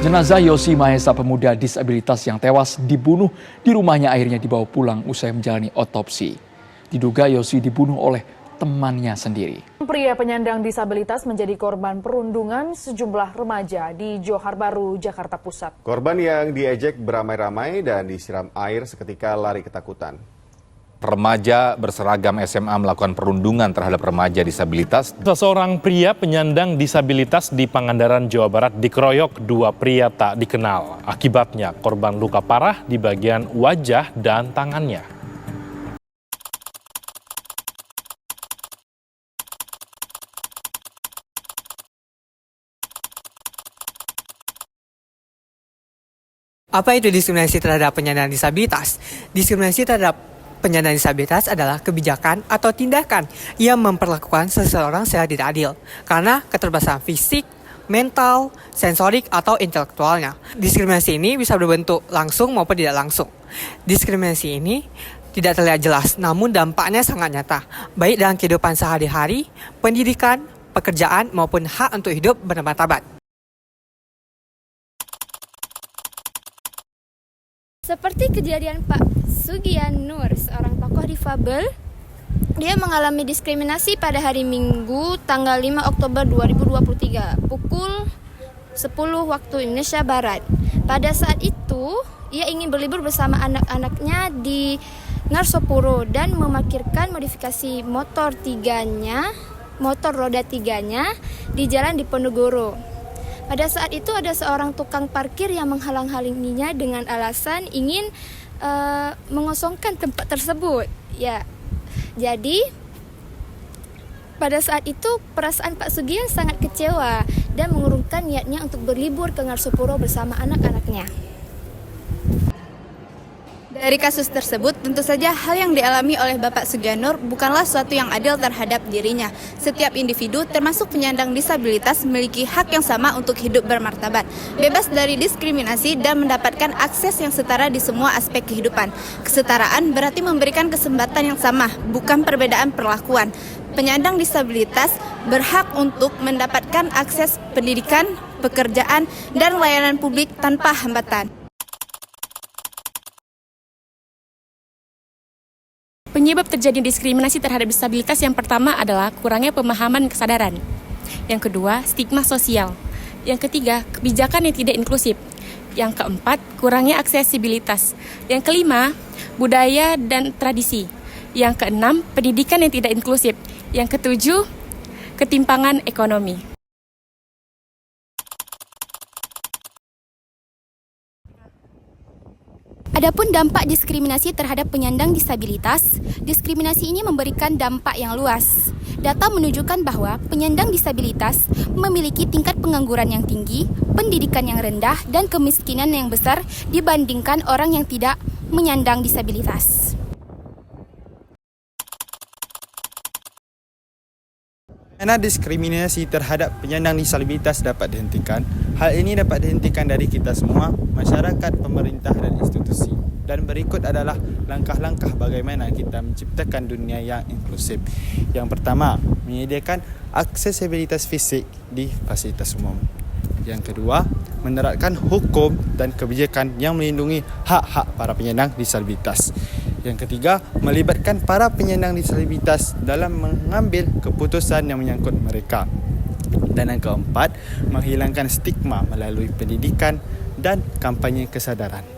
Jenazah Yosi Mahesa, pemuda disabilitas yang tewas dibunuh di rumahnya, akhirnya dibawa pulang usai menjalani otopsi. Diduga Yosi dibunuh oleh temannya sendiri. Pria penyandang disabilitas menjadi korban perundungan sejumlah remaja di Johar Baru, Jakarta Pusat. Korban yang diejek beramai-ramai dan disiram air seketika lari ketakutan. Remaja berseragam SMA melakukan perundungan terhadap remaja disabilitas. Seorang pria penyandang disabilitas di Pangandaran, Jawa Barat dikeroyok dua pria tak dikenal. Akibatnya korban luka parah di bagian wajah dan tangannya. Apa itu diskriminasi terhadap penyandang disabilitas? Diskriminasi terhadap penyandang disabilitas adalah kebijakan atau tindakan yang memperlakukan seseorang secara tidak adil karena keterbatasan fisik, mental, sensorik, atau intelektualnya. Diskriminasi ini bisa berbentuk langsung maupun tidak langsung. Diskriminasi ini tidak terlihat jelas, namun dampaknya sangat nyata, baik dalam kehidupan sehari-hari, pendidikan, pekerjaan, maupun hak untuk hidup bermartabat. Seperti kejadian Pak Sugian Nur, seorang tokoh difabel, dia mengalami diskriminasi pada hari Minggu tanggal 5 Oktober 2023 pukul 10 waktu Indonesia Barat. Pada saat itu, ia ingin berlibur bersama anak-anaknya di Ngarsopuro dan memarkirkan modifikasi motor roda tiganya di jalan Diponegoro. Pada saat itu ada seorang tukang parkir yang menghalang-halanginya dengan alasan ingin mengosongkan tempat tersebut. Ya, jadi pada saat itu perasaan Pak Sugian sangat kecewa dan mengurungkan niatnya untuk berlibur ke Ngarsopuro bersama anak-anaknya. Dari kasus tersebut, tentu saja hal yang dialami oleh Bapak Sugianur bukanlah suatu yang adil terhadap dirinya. Setiap individu, termasuk penyandang disabilitas, memiliki hak yang sama untuk hidup bermartabat, bebas dari diskriminasi dan mendapatkan akses yang setara di semua aspek kehidupan. Kesetaraan berarti memberikan kesempatan yang sama, bukan perbedaan perlakuan. Penyandang disabilitas berhak untuk mendapatkan akses pendidikan, pekerjaan, dan layanan publik tanpa hambatan. Penyebab terjadinya diskriminasi terhadap disabilitas yang pertama adalah kurangnya pemahaman dan kesadaran. Yang kedua, stigma sosial. Yang ketiga, kebijakan yang tidak inklusif. Yang keempat, kurangnya aksesibilitas. Yang kelima, budaya dan tradisi. Yang keenam, pendidikan yang tidak inklusif. Yang ketujuh, ketimpangan ekonomi. Adapun dampak diskriminasi terhadap penyandang disabilitas, diskriminasi ini memberikan dampak yang luas. Data menunjukkan bahwa penyandang disabilitas memiliki tingkat pengangguran yang tinggi, pendidikan yang rendah, dan kemiskinan yang besar dibandingkan orang yang tidak menyandang disabilitas. Karena diskriminasi terhadap penyandang disabilitas dapat dihentikan, hal ini dapat dihentikan dari kita semua, masyarakat, pemerintah, dan institusi. Dan berikut adalah langkah-langkah bagaimana kita menciptakan dunia yang inklusif. Yang pertama, menyediakan aksesibilitas fisik di fasilitas umum. Yang kedua, menerapkan hukum dan kebijakan yang melindungi hak-hak para penyandang disabilitas. Yang ketiga, melibatkan para penyandang disabilitas dalam mengambil keputusan yang menyangkut mereka. Dan yang keempat, menghilangkan stigma melalui pendidikan dan kampanye kesadaran.